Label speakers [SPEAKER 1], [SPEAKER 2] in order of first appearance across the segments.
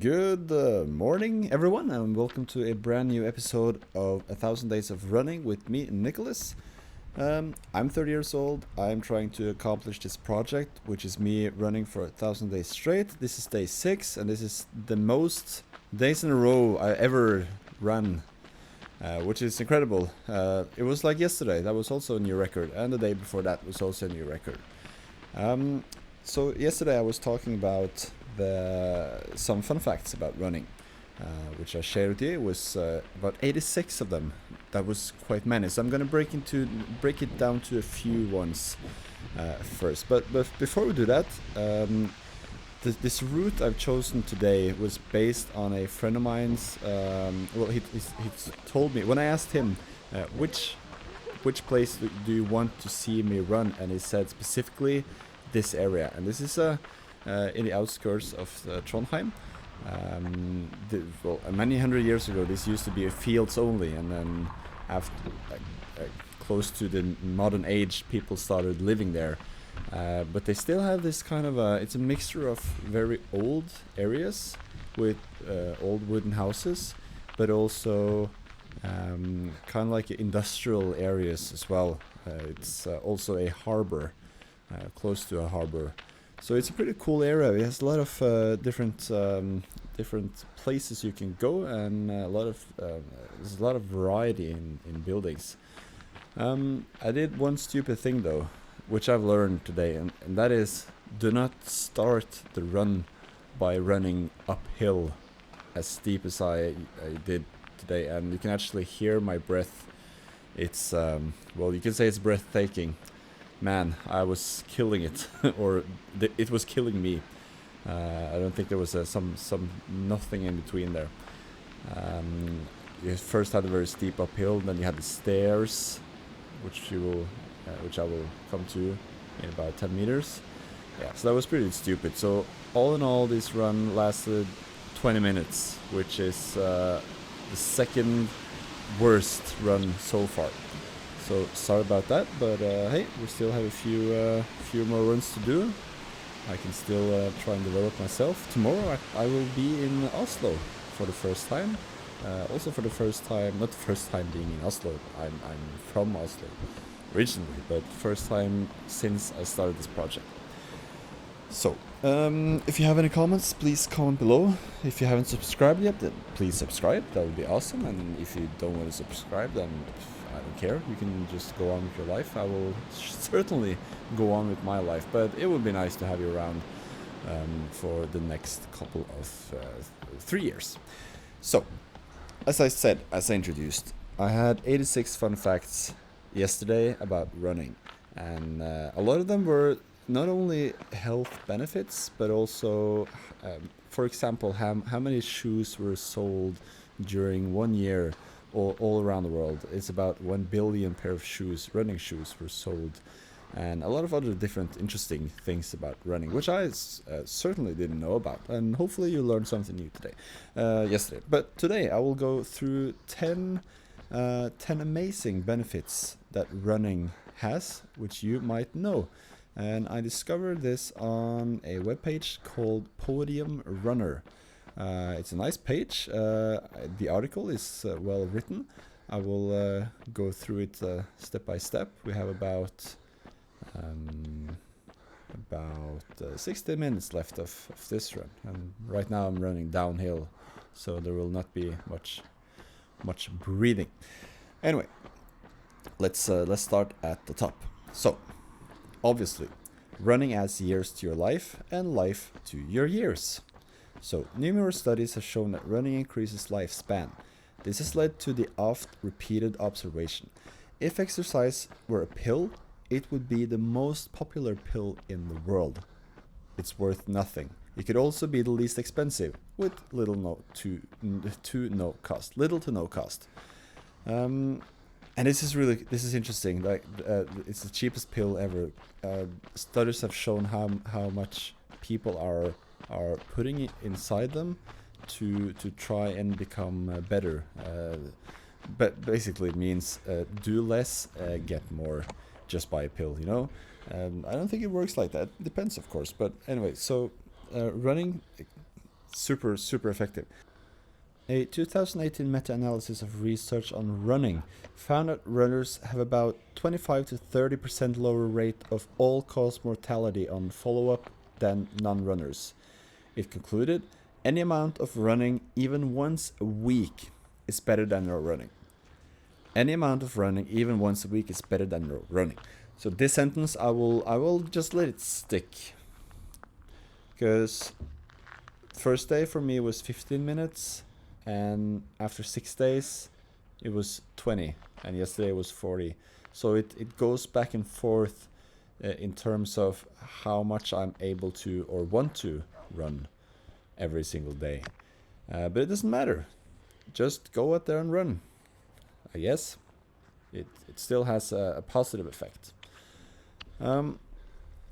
[SPEAKER 1] Good morning, everyone, and welcome to a brand new episode of 1,000 Days of Running with me, Nicholas. I'm 30 years old. I'm trying to accomplish this project, which is me running for 1,000 days straight. This is day 6, and this is the most days in a row I ever run, which is incredible. It was like yesterday, that was also a new record, and the day before that was also a new record. So yesterday I was talking about some fun facts about running, which I shared with you. It was about 86 of them. That was quite many. So I'm gonna break it down to a few ones first. But before we do that, this route I've chosen today was based on a friend of mine's. He told me when I asked him which place do you want to see me run, and he said specifically this area, and this is in the outskirts of Trondheim. Many hundred years ago, this used to be a fields only, and then after close to the modern age, people started living there. But they still have this kind of it's a mixture of very old areas with old wooden houses, but also kind of like industrial areas as well. It's also a harbor, close to a harbor. So it's a pretty cool area. It has a lot of different places you can go, and there's a lot of variety in buildings. I did one stupid thing though, which I've learned today, and that is do not start the run by running uphill as steep as I did today, and you can actually hear my breath. It's you can say it's breathtaking. Man, I was killing it, or it was killing me. I don't think there was some nothing in between there. You first had a very steep uphill, then you had the stairs, which I will come to in about 10 meters. Yeah, so that was pretty stupid. So all in all, this run lasted 20 minutes, which is the second worst run so far. So sorry about that, but hey, we still have a few more runs to do. I can still try and develop myself. Tomorrow I will be in Oslo for the first time. Also for the first time, not the first time being in Oslo. I'm from Oslo originally, but first time since I started this project. So if you have any comments, please comment below. If you haven't subscribed yet, then please subscribe. That would be awesome. And if you don't want to subscribe, then I don't care. You can just go on with your life. I will certainly go on with my life, but it would be nice to have you around for the next couple of 3 years. So, as I introduced, I had 86 fun facts yesterday about running, and a lot of them were not only health benefits, but also, for example, how many shoes were sold during 1 year all around the world. It's about 1 billion pair of shoes, running shoes, were sold, and a lot of other different interesting things about running, which I certainly didn't know about, and hopefully you learned something new yesterday. But today I will go through 10 amazing benefits that running has, which you might know. And I discovered this on a webpage called Podium Runner. It's a nice page. The article is well written. I will go through it step by step. We have about 60 minutes left of this run, and right now I'm running downhill, so there will not be much breathing. Anyway, let's start at the top. So, obviously, running adds years to your life, and life to your years. So, numerous studies have shown that running increases lifespan. This has led to the oft-repeated observation: if exercise were a pill, it would be the most popular pill in the world. It's worth nothing. It could also be the least expensive, with little to no cost. And this is interesting. Like it's the cheapest pill ever. Studies have shown how much people are putting it inside them to try and become better. But basically it means do less, get more, just buy a pill, you know? I don't think it works like that. Depends, of course. But anyway, so running super, super effective. A 2018 meta-analysis of research on running found that runners have about 25 to 30% lower rate of all-cause mortality on follow-up than non-runners. It concluded any amount of running, even once a week, is better than no running. Any amount of running, even once a week, is better than no running. So this sentence, I will just let it stick, because first day for me was 15 minutes, and after 6 days it was 20, and yesterday was 40. So it goes back and forth in terms of how much I'm able to or want to run every single day. But it doesn't matter. Just go out there and run. I guess it still has a positive effect.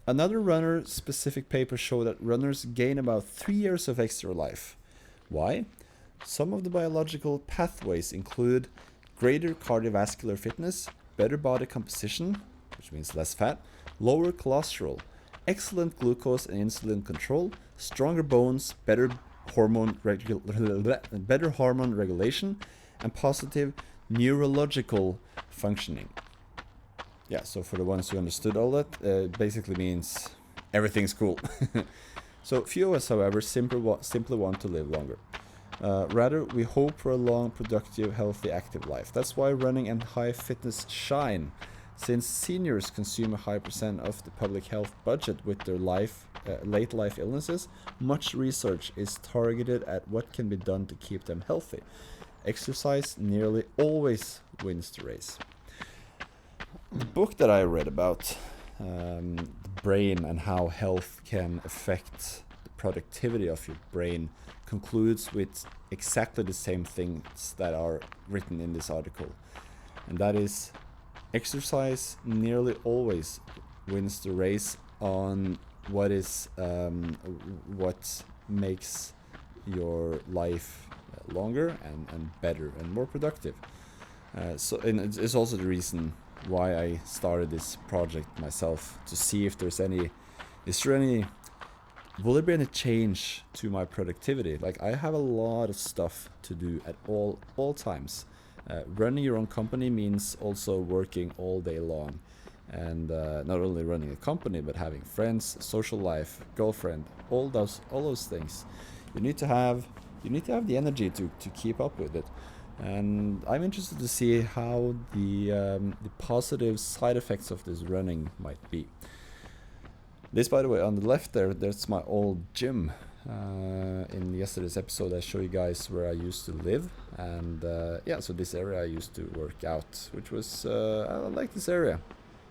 [SPEAKER 1] Another runner-specific paper showed that runners gain about 3 years of extra life. Why? Some of the biological pathways include greater cardiovascular fitness, better body composition, which means less fat, lower cholesterol, excellent glucose and insulin control, stronger bones, better hormone regulation, and positive neurological functioning. Yeah, so for the ones who understood all that, basically means everything's cool. So few of us, however, simply want to live longer. Rather, we hope for a long, productive, healthy, active life. That's why running and high fitness shine, since seniors consume a high percent of the public health budget with their late life illnesses. Much research is targeted at what can be done to keep them healthy. Exercise nearly always wins the race. The book that I read about the brain and how health can affect the productivity of your brain concludes with exactly the same things that are written in this article, and that is exercise nearly always wins the race on what makes your life longer and better and more productive. And it's also the reason why I started this project myself, to see if will there be any change to my productivity? Like, I have a lot of stuff to do at all times. Running your own company means also working all day long, and not only running a company but having friends, social life, girlfriend, all those things. You need to have the energy to keep up with it. And I'm interested to see how the positive side effects of this running might be. This, by the way, on the left that's my old gym. In yesterday's episode I show you guys where I used to live, and so this area I used to work out, which was I like this area.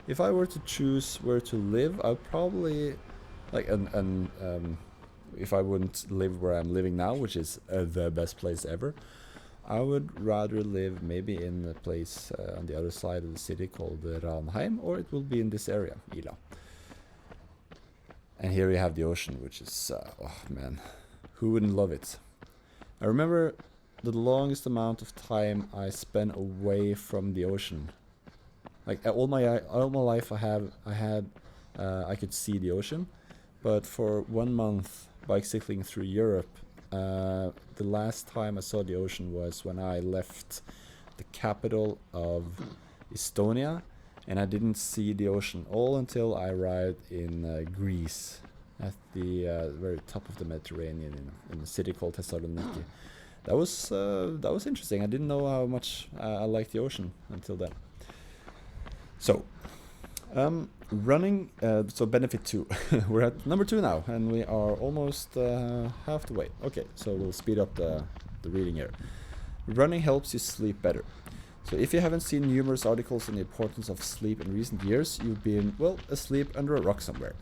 [SPEAKER 1] If I were to choose where to live, I'd probably if I wouldn't live where I'm living now, which is the best place ever, I would rather live maybe in a place on the other side of the city called Trondheim, or it will be in this area, Ila. And here we have the ocean, which is, oh man, who wouldn't love it? I remember the longest amount of time I spent away from the ocean. Like all my life I could see the ocean, but for 1 month bicycling through Europe, the last time I saw the ocean was when I left the capital of Estonia, and I didn't see the ocean all until I arrived in Greece, at the very top of the Mediterranean, in a city called Thessaloniki. That was interesting. I didn't know how much I liked the ocean until then. So, running. So benefit 2. We're at number 2 now, and we are almost half the way. Okay, so we'll speed up the reading here. Running helps you sleep better. So if you haven't seen numerous articles on the importance of sleep in recent years, you've been, asleep under a rock somewhere.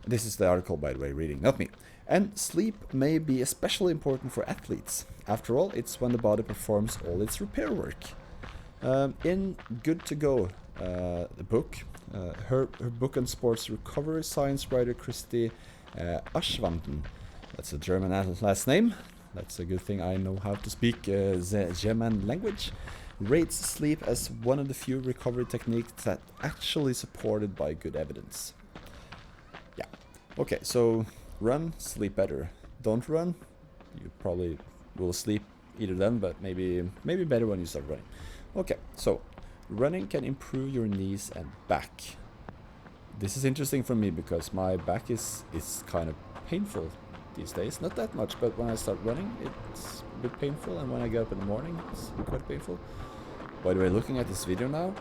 [SPEAKER 1] This is the article, by the way, reading, not me. And sleep may be especially important for athletes. After all, it's when the body performs all its repair work. In Good to Go, the book, her book on sports recovery, science writer Christy Aschwanden, that's a German last name, that's a good thing I know how to speak the German language, rates sleep as one of the few recovery techniques that actually supported by good evidence. Yeah. Okay, so run, sleep better. Don't run, probably will sleep either then, but maybe better when you start running. Okay, so running can improve your knees and back. This is interesting for me because my back is kind of painful these days. Not that much, but when I start running, it's a bit painful, and when I get up in the morning, it's quite painful. By the way, looking at this video now,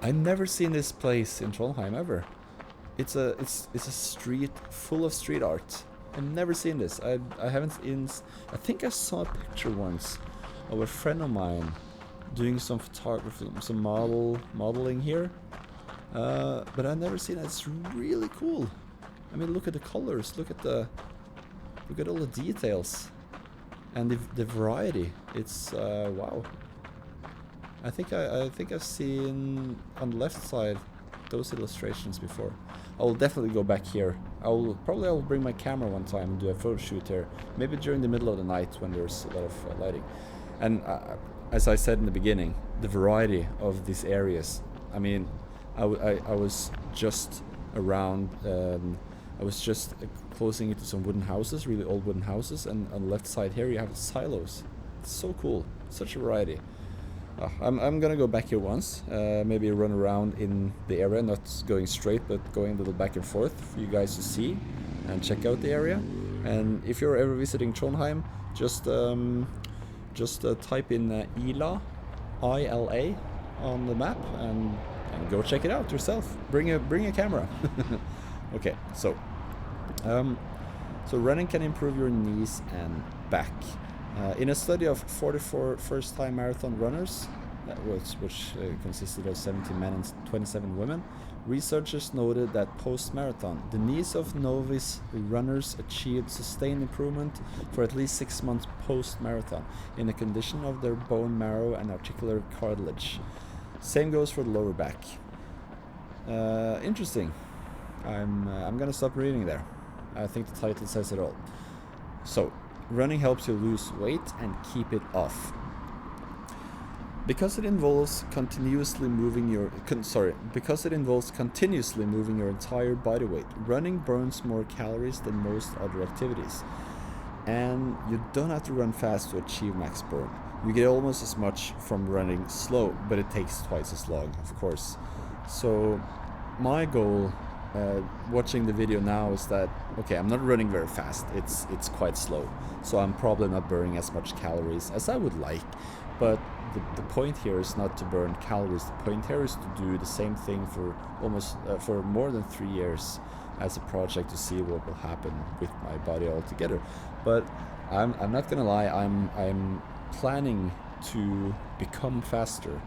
[SPEAKER 1] I've never seen this place in Trondheim ever. It's a street full of street art. I've never seen this. I haven't seen. I think I saw a picture once of a friend of mine doing some photography, some modeling here. But I've never seen it. It's really cool. I mean, look at the colors. Look at all the details, and the variety. It's wow. I think I've seen on the left side those illustrations before. I will definitely go back here. I will bring my camera one time and do a photo shoot here. Maybe during the middle of the night when there's a lot of lighting. And as I said in the beginning, the variety of these areas. I mean, I was just around. I was just closing into some wooden houses, really old wooden houses, and on the left side here you have silos. It's so cool, such a variety. I'm gonna go back here once, maybe run around in the area, not going straight, but going a little back and forth for you guys to see and check out the area. And if you're ever visiting Trondheim, just type in Ila, I-L-A, on the map and go check it out yourself. Bring a camera. Okay, so running can improve your knees and back. In a study of 44 first-time marathon runners, which consisted of 17 men and 27 women, researchers noted that post-marathon, the knees of novice runners achieved sustained improvement for at least 6 months post-marathon in the condition of their bone marrow and articular cartilage. Same goes for the lower back. Interesting. I'm gonna stop reading there. I think the title says it all. So, running helps you lose weight and keep it off. Because it involves continuously moving your entire body weight, running burns more calories than most other activities. And you don't have to run fast to achieve max burn. You get almost as much from running slow, but it takes twice as long, of course. So my goal watching the video now is that, okay, I'm not running very fast, it's quite slow, so I'm probably not burning as much calories as I would like, but the point here is not to burn calories. The point here is to do the same thing for for more than 3 years as a project to see what will happen with my body altogether. But I'm not gonna lie, I'm planning to become faster,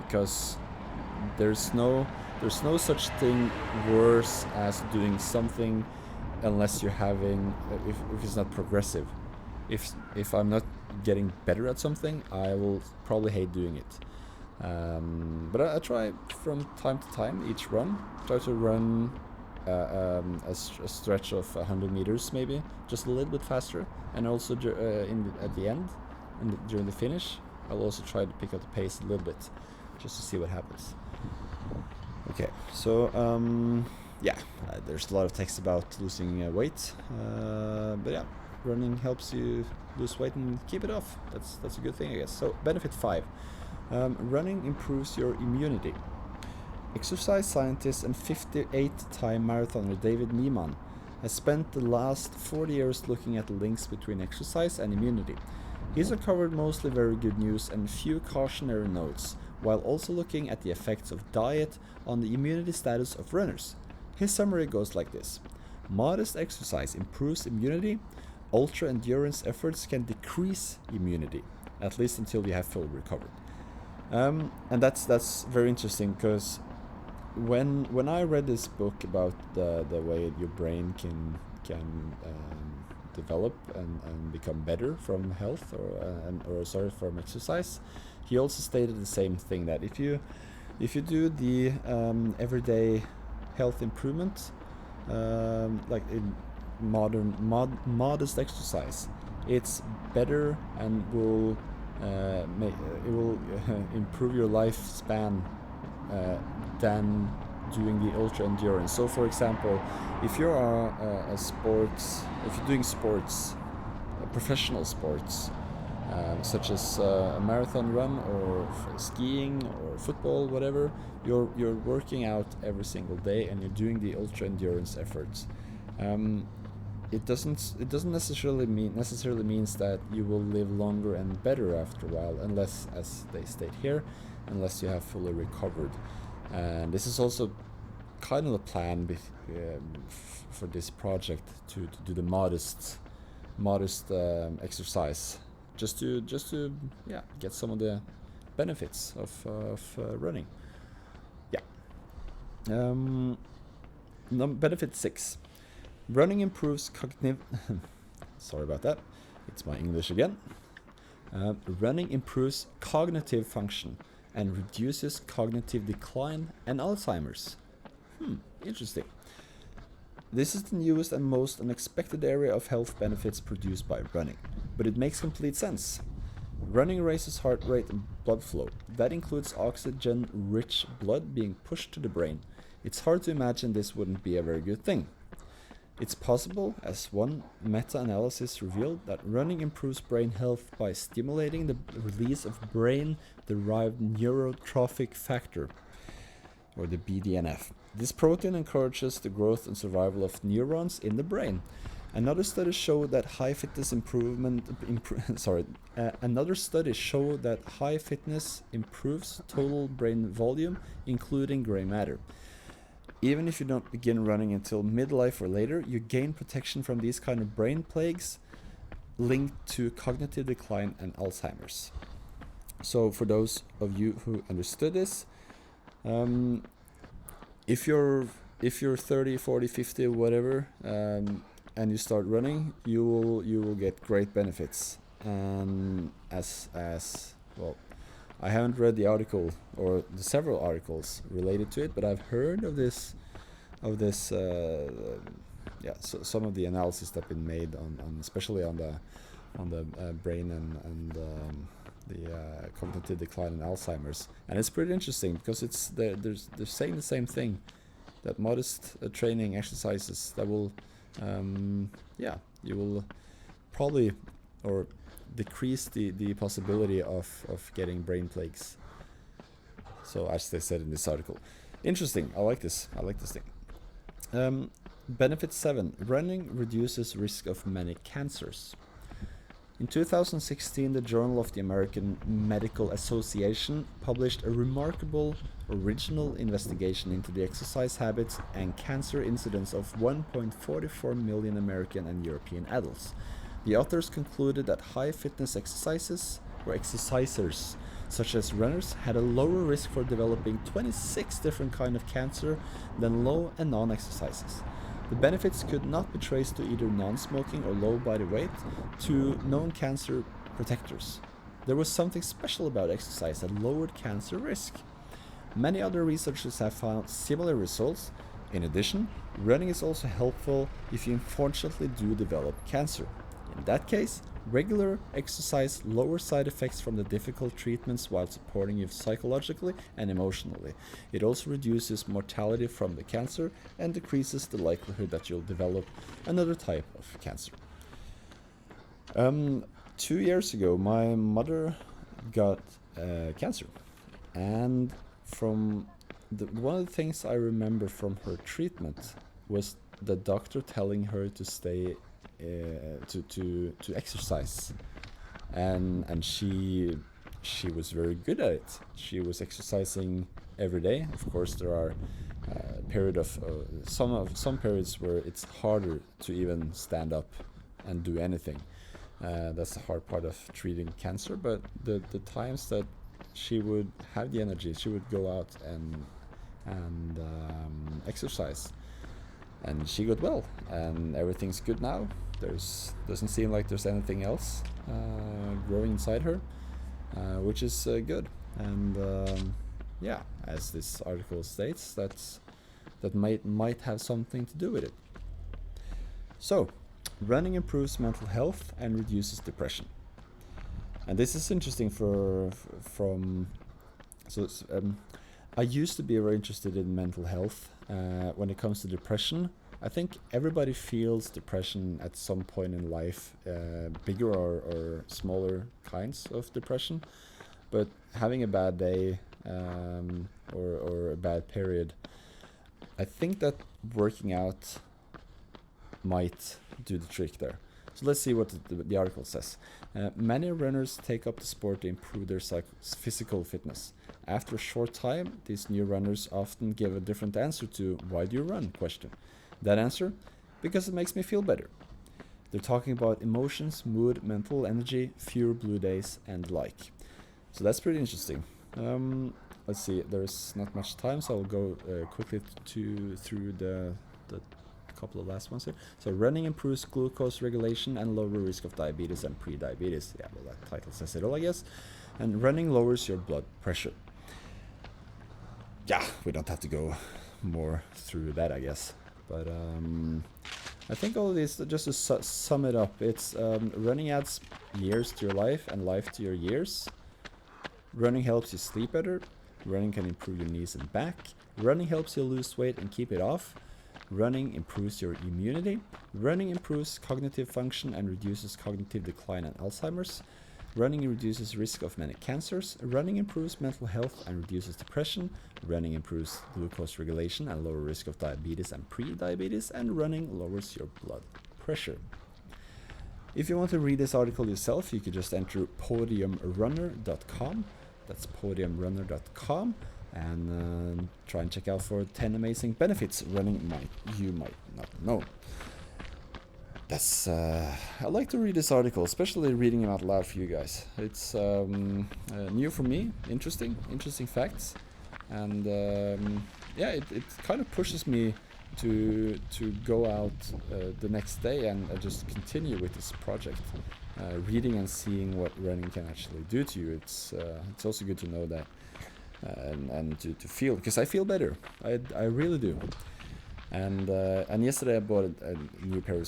[SPEAKER 1] because there's no such thing worse as doing something unless you're having if it's not progressive. If I'm not getting better at something, I will probably hate doing it. But I try from time to time, each run, try to run a stretch of 100 meters, maybe just a little bit faster, and also at the end and during the finish, I'll also try to pick up the pace a little bit, just to see what happens. Okay, so yeah, there's a lot of text about losing weight, but yeah, running helps you lose weight and keep it off. That's a good thing, I guess. So benefit 5, running improves your immunity. Exercise scientist and 58-time marathoner David Niemann has spent the last 40 years looking at the links between exercise and immunity. He's uncovered mostly very good news and few cautionary notes, while also looking at the effects of diet on the immunity status of runners. His summary goes like this: modest exercise improves immunity, ultra-endurance efforts can decrease immunity, at least until you have fully recovered. And that's very interesting, because when I read this book about the way your brain can develop and become better from health or from exercise, he also stated the same thing, that if you do the everyday health improvement, like in modest exercise, it's better and will improve your lifespan than doing the ultra endurance. So for example, if you're doing sports, professional sports, such as a marathon run or skiing or football, whatever. You're working out every single day and you're doing the ultra endurance efforts. It doesn't necessarily means that you will live longer and better after a while, unless, as they state here, unless you have fully recovered. And this is also kind of the plan for this project, to do the modest exercise, just to get some of the benefits of running. Benefit 6. Running improves cognitive. Sorry about that. It's my English again. Running improves cognitive function and reduces cognitive decline and Alzheimer's. Interesting. This is the newest and most unexpected area of health benefits produced by running, but it makes complete sense. Running raises heart rate and blood flow. That includes oxygen-rich blood being pushed to the brain. It's hard to imagine this wouldn't be a very good thing. It's possible, as one meta-analysis revealed, that running improves brain health by stimulating the release of brain-derived neurotrophic factor, or the BDNF. This protein encourages the growth and survival of neurons in the brain. Another study showed that high fitness improves total brain volume, including gray matter. Even if you don't begin running until midlife or later, you gain protection from these kind of brain plagues linked to cognitive decline and Alzheimer's. So for those of you who understood this, if you're 30, 40, 50, whatever, and you start running, you will get great benefits. As well, I haven't read the article or the several articles related to it, but I've heard of this. So some of the analysis that have been made on especially on the brain and the cognitive decline and Alzheimer's, and it's pretty interesting because they're saying the same thing, that modest training exercises that will you will probably or decrease the possibility of getting brain plagues. So as they said in this article. Interesting. I like this thing. Benefit 7. Running reduces risk of many cancers. In 2016, the Journal of the American Medical Association published a remarkable original investigation into the exercise habits and cancer incidence of 1.44 million American and European adults. The authors concluded that high fitness exercisers, such as runners, had a lower risk for developing 26 different kinds of cancer than low and non-exercisers. The benefits could not be traced to either non-smoking or low body weight to known cancer protectors. There was something special about exercise that lowered cancer risk. Many other researchers have found similar results. In addition, running is also helpful if you unfortunately do develop cancer. In that case, regular exercise lowers side effects from the difficult treatments while supporting you psychologically and emotionally. It also reduces mortality from the cancer and decreases the likelihood that you'll develop another type of cancer. 2 years ago, my mother got cancer, and one of the things I remember from her treatment was the doctor telling her to stay to exercise, and she was very good at it. She was exercising every day. Of course, there are some periods where it's harder to even stand up and do anything. That's the hard part of treating cancer. But the times that she would have the energy, she would go out and exercise. And she got well, and everything's good now. Doesn't seem like there's anything else growing inside her, which is good. And as this article states, that might have something to do with it. So, running improves mental health and reduces depression. And this is interesting I used to be very interested in mental health. When it comes to depression, I think everybody feels depression at some point in life, bigger or smaller kinds of depression. But having a bad day, or a bad period, I think that working out might do the trick there. So let's see what the article says. Many runners take up the sport to improve their physical fitness. After a short time, these new runners often give a different answer to "why do you run?" question. That answer? Because it makes me feel better. They're talking about emotions, mood, mental energy, fewer blue days, and the like. So that's pretty interesting. Let's see, there's not much time, so I'll go quickly through the couple of last ones here. So running improves glucose regulation and lower risk of diabetes and pre-diabetes. Yeah, well, that title says it all, I guess. And running lowers your blood pressure. Yeah, we don't have to go more through that, I guess. But I think all of this, just to sum it up, it's running adds years to your life and life to your years. Running helps you sleep better. Running can improve your knees and back. Running helps you lose weight and keep it off. Running improves your immunity. Running improves cognitive function and reduces cognitive decline and Alzheimer's. Running reduces risk of many cancers. Running improves mental health and reduces depression. Running improves glucose regulation and lower risk of diabetes and pre-diabetes. And running lowers your blood pressure. If you want to read this article yourself, you could just enter podiumrunner.com. That's podiumrunner.com. And try and check out for 10 amazing benefits running you might not know. That's I like to read this article, especially reading it out loud for you guys. It's new for me, interesting facts, and yeah, it kind of pushes me to go out the next day and just continue with this project, reading and seeing what running can actually do to you. It's also good to know that. And to feel, because I feel better. I really do. And yesterday I bought a new pair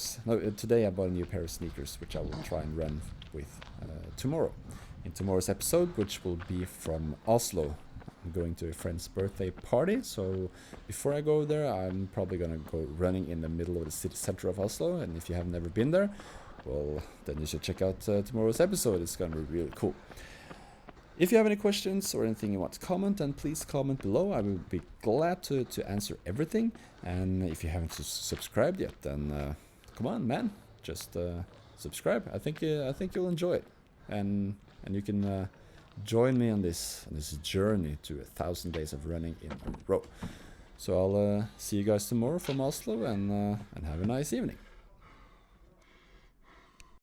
[SPEAKER 1] today I bought a new pair of sneakers, which I will try and run with tomorrow. In tomorrow's episode, which will be from Oslo. I'm going to a friend's birthday party, so before I go there, I'm probably gonna go running in the middle of the city center of Oslo. And if you have never been there, well, then you should check out tomorrow's episode. It's gonna be really cool. If you have any questions or anything you want to comment, then please comment below. I will be glad to answer everything. And if you haven't subscribed yet, then come on, man, just subscribe. I think you'll enjoy it, and you can join me on this journey to 1,000 days of running in a row. So I'll see you guys tomorrow from Oslo, and have a nice evening.